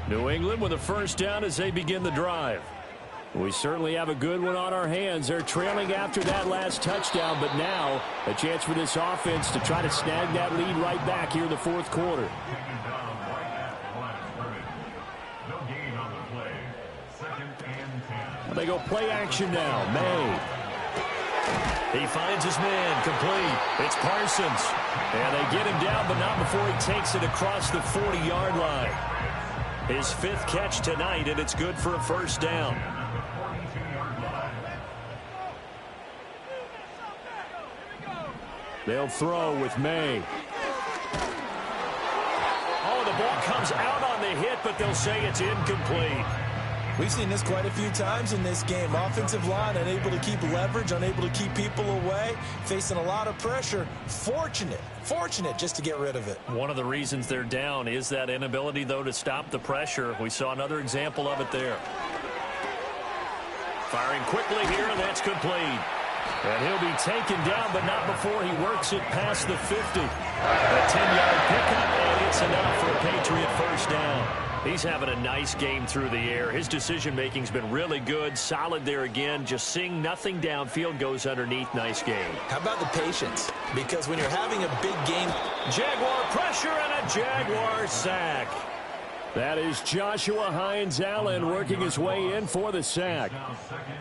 New England with a first down as they begin the drive. We certainly have a good one on our hands. They're trailing after that last touchdown, but now a chance for this offense to try to snag that lead right back here in the fourth quarter. They go play action now. May. He finds his man complete. It's Parsons. And they get him down, but not before he takes it across the 40-yard line. His fifth catch tonight, and it's good for a first down. They'll throw with May. Oh, the ball comes out on the hit, but they'll say it's incomplete. We've seen this quite a few times in this game. Offensive line unable to keep leverage, unable to keep people away, facing a lot of pressure. Fortunate just to get rid of it. One of the reasons they're down is that inability, though, to stop the pressure. We saw another example of it there. Firing quickly here, and that's complete. And he'll be taken down, but not before he works it past the 50. A 10-yard pickup, and it's enough for a Patriot first down. He's having a nice game through the air. His decision-making's been really good. Solid there again. Just seeing nothing downfield goes underneath. Nice game. How about the patience? Because when you're having a big game, Jaguar pressure and a Jaguar sack. That is Joshua Hines-Allen working his way in for the sack.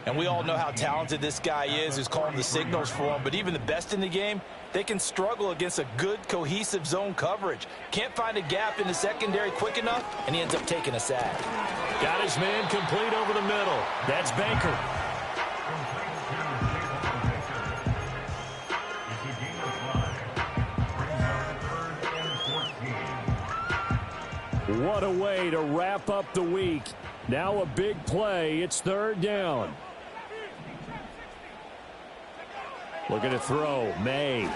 And we all know how talented this guy is, who's calling the signals for him. But even the best in the game, they can struggle against a good, cohesive zone coverage. Can't find a gap in the secondary quick enough, and he ends up taking a sack. Got his man complete over the middle. That's Baker. What a way to wrap up the week. Now a big play. It's third down. Looking to throw. May.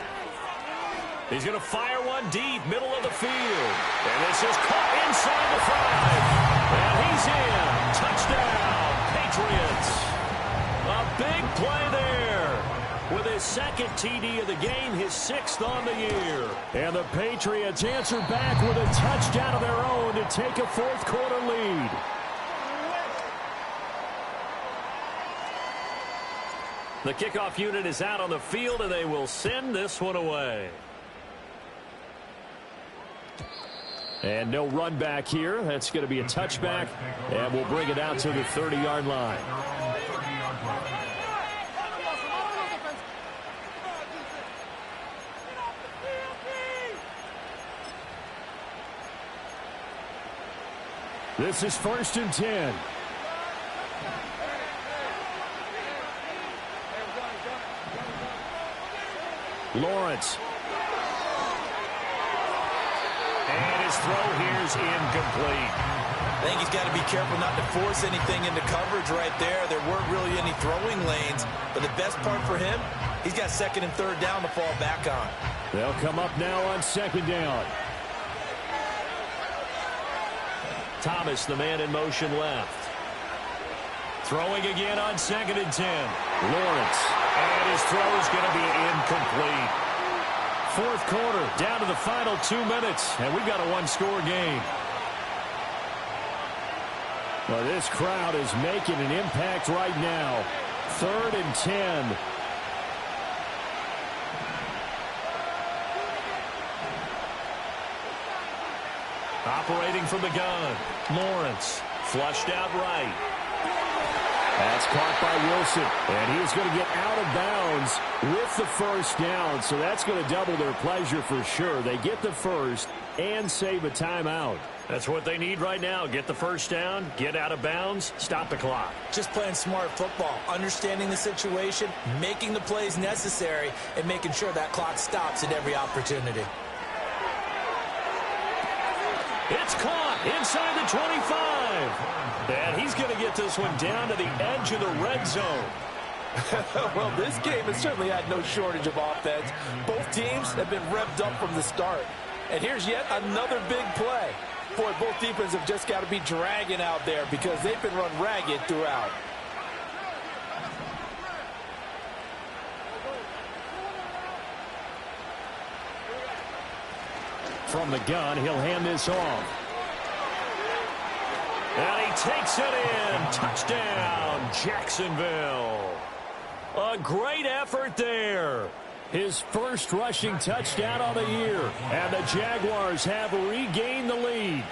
He's going to fire one deep, middle of the field. And this is caught inside the 5. And he's in. Touchdown, Patriots. A big play there. With his second TD of the game, his sixth on the year. And the Patriots answer back with a touchdown of their own to take a fourth quarter lead. The kickoff unit is out on the field, and they will send this one away. And no run back here. That's going to be a touchback, and we'll bring it out to the 30-yard line. This is 1st and 10. Lawrence. And his throw here is incomplete. I think he's got to be careful not to force anything into coverage right there. There weren't really any throwing lanes. But the best part for him, he's got second and third down to fall back on. They'll come up now on second down. Thomas, the man in motion left. Throwing again on 2nd and 10. Lawrence. And his throw is going to be incomplete. Fourth quarter, down to the final 2 minutes, and we've got a one-score game. Well, this crowd is making an impact right now. 3rd and 10. Operating from the gun. Lawrence flushed out right. That's caught by Wilson, and he's going to get out of bounds with the first down, so that's going to double their pleasure for sure. They get the first and save a timeout. That's what they need right now. Get the first down, get out of bounds, stop the clock. Just playing smart football, understanding the situation, making the plays necessary, and making sure that clock stops at every opportunity. It's caught inside the 25. And he's going to get this one down to the edge of the red zone. Well, this game has certainly had no shortage of offense. Both teams have been revved up from the start. And here's yet another big play. Boy, both defenses have just got to be dragging out there because they've been run ragged throughout. From the gun, he'll hand this off. he takes it in. Touchdown, Jacksonville. A great effort there. His first rushing touchdown of the year. And the Jaguars have regained the lead.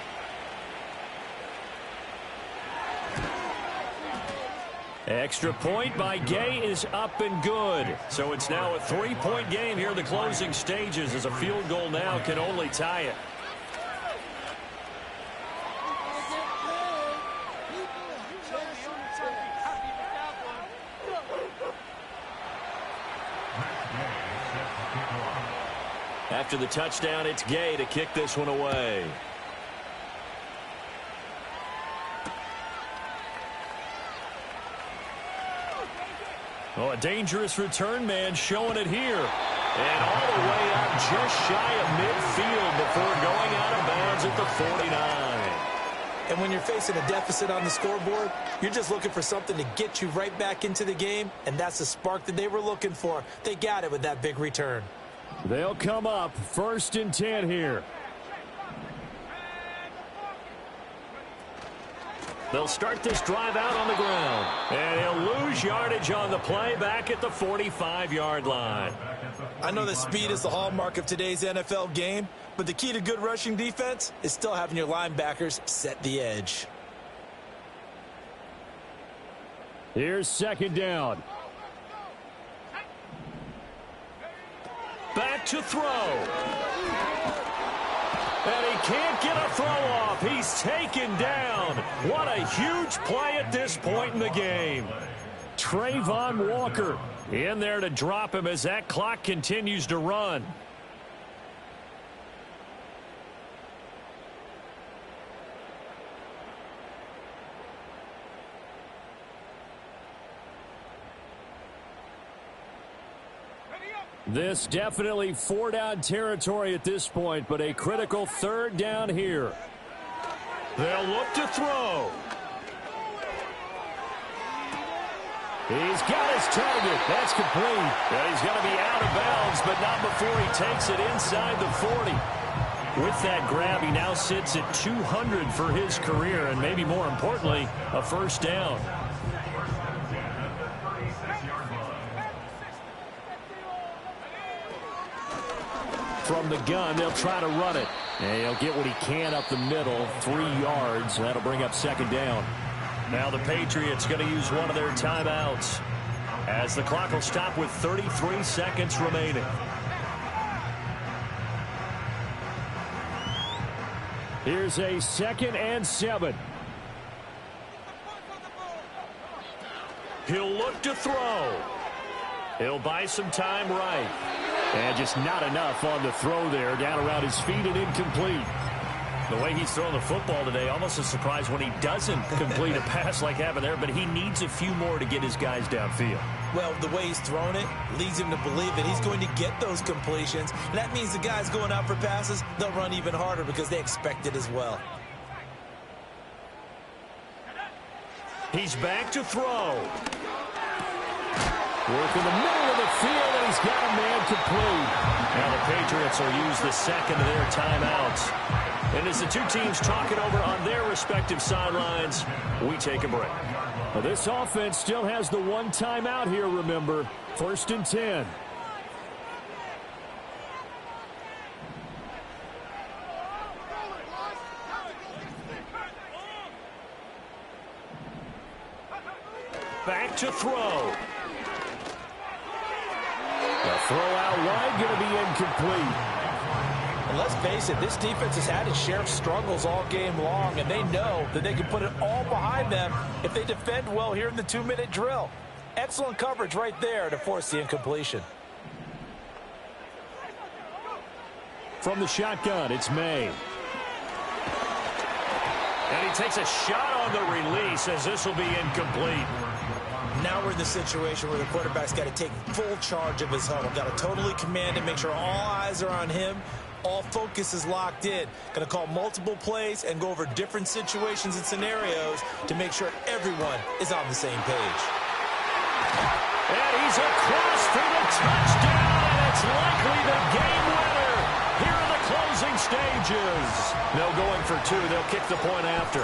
Extra point by Gay is up and good. So it's now a 3-point game here in the closing stages, as a field goal now can only tie it. After the touchdown, it's Gay to kick this one away. Oh, a dangerous return man showing it here. And all the way out just shy of midfield before going out of bounds at the 49. And when you're facing a deficit on the scoreboard, you're just looking for something to get you right back into the game, and that's the spark that they were looking for. They got it with that big return. They'll come up 1st and 10 here. They'll start this drive out on the ground. And he'll lose yardage on the play back at the 45-yard line. I know that speed is the hallmark of today's NFL game, but the key to good rushing defense is still having your linebackers set the edge. Here's 2nd down. Back to throw. And he can't get a throw off. He's taken down. What a huge play at this point in the game. Trayvon Walker in there to drop him as that clock continues to run. This definitely 4-down territory at this point, but a critical 3rd down here. They'll look to throw. He's got his target. That's complete. And he's going to be out of bounds, but not before he takes it inside the 40. With that grab, he now sits at 200 for his career, and maybe more importantly, a 1st down. From the gun, they'll try to run it. And he'll get what he can up the middle, 3 yards. That'll bring up 2nd down. Now the Patriots going to use one of their timeouts, as the clock will stop with 33 seconds remaining. Here's a 2nd and 7. He'll look to throw. He'll buy some time right. And just not enough on the throw there, down around his feet and incomplete. The way he's throwing the football today, almost a surprise when he doesn't complete a pass like happened there, but he needs a few more to get his guys downfield. Well, the way he's thrown it leads him to believe that he's going to get those completions. And that means the guys going out for passes, they'll run even harder because they expect it as well. He's back to throw. Work in the middle of the field, and he's got a man complete. Now the Patriots will use the 2nd of their timeouts. And as the two teams talk it over on their respective sidelines, we take a break. Well, this offense still has the 1 timeout here, remember. 1st and 10. Back to throw. The throw out wide going to be incomplete. And let's face it, this defense has had its share of struggles all game long, and they know that they can put it all behind them if they defend well here in the 2-minute drill. Excellent coverage right there to force the incompletion. From the shotgun, it's May. And he takes a shot on the release as this will be incomplete. Now we're in the situation where the quarterback's got to take full charge of his huddle. Got to totally command and make sure all eyes are on him. All focus is locked in. Going to call multiple plays and go over different situations and scenarios to make sure everyone is on the same page. And he's across for the touchdown, and it's likely the game winner here in the closing stages. No going for 2. They'll kick the point after.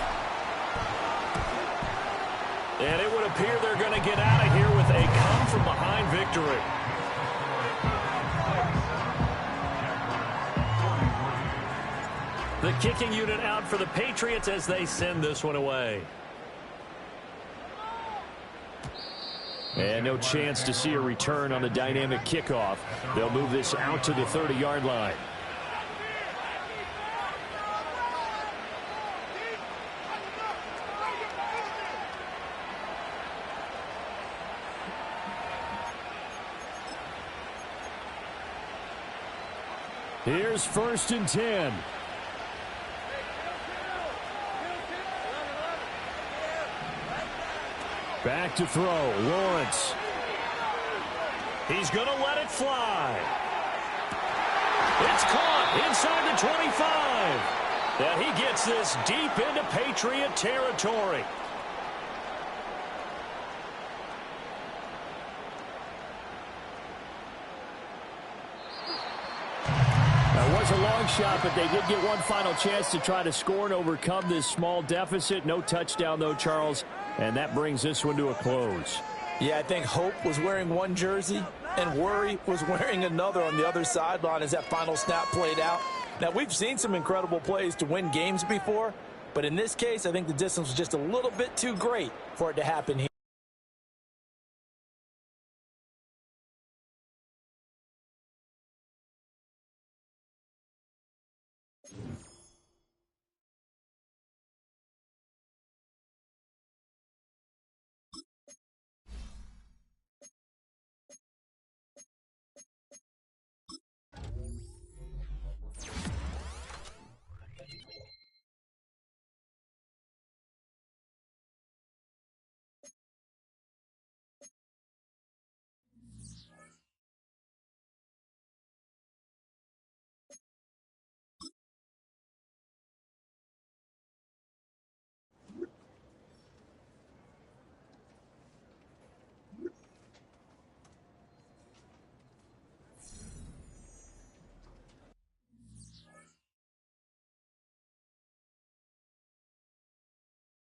And it would appear they're going to get out of here with a come-from-behind victory. The kicking unit out for the Patriots as they send this one away. And no chance to see a return on the dynamic kickoff. They'll move this out to the 30-yard line. Here's 1st and 10. Back to throw, Lawrence. He's going to let it fly. It's caught inside the 25. And he gets this deep into Patriot territory. That was a long shot, but they did get one final chance to try to score and overcome this small deficit. No touchdown, though, Charles. And that brings this one to a close. Yeah, I think Hope was wearing one jersey and Worry was wearing another on the other sideline as that final snap played out. Now, we've seen some incredible plays to win games before, but in this case, I think the distance was just a little bit too great for it to happen here.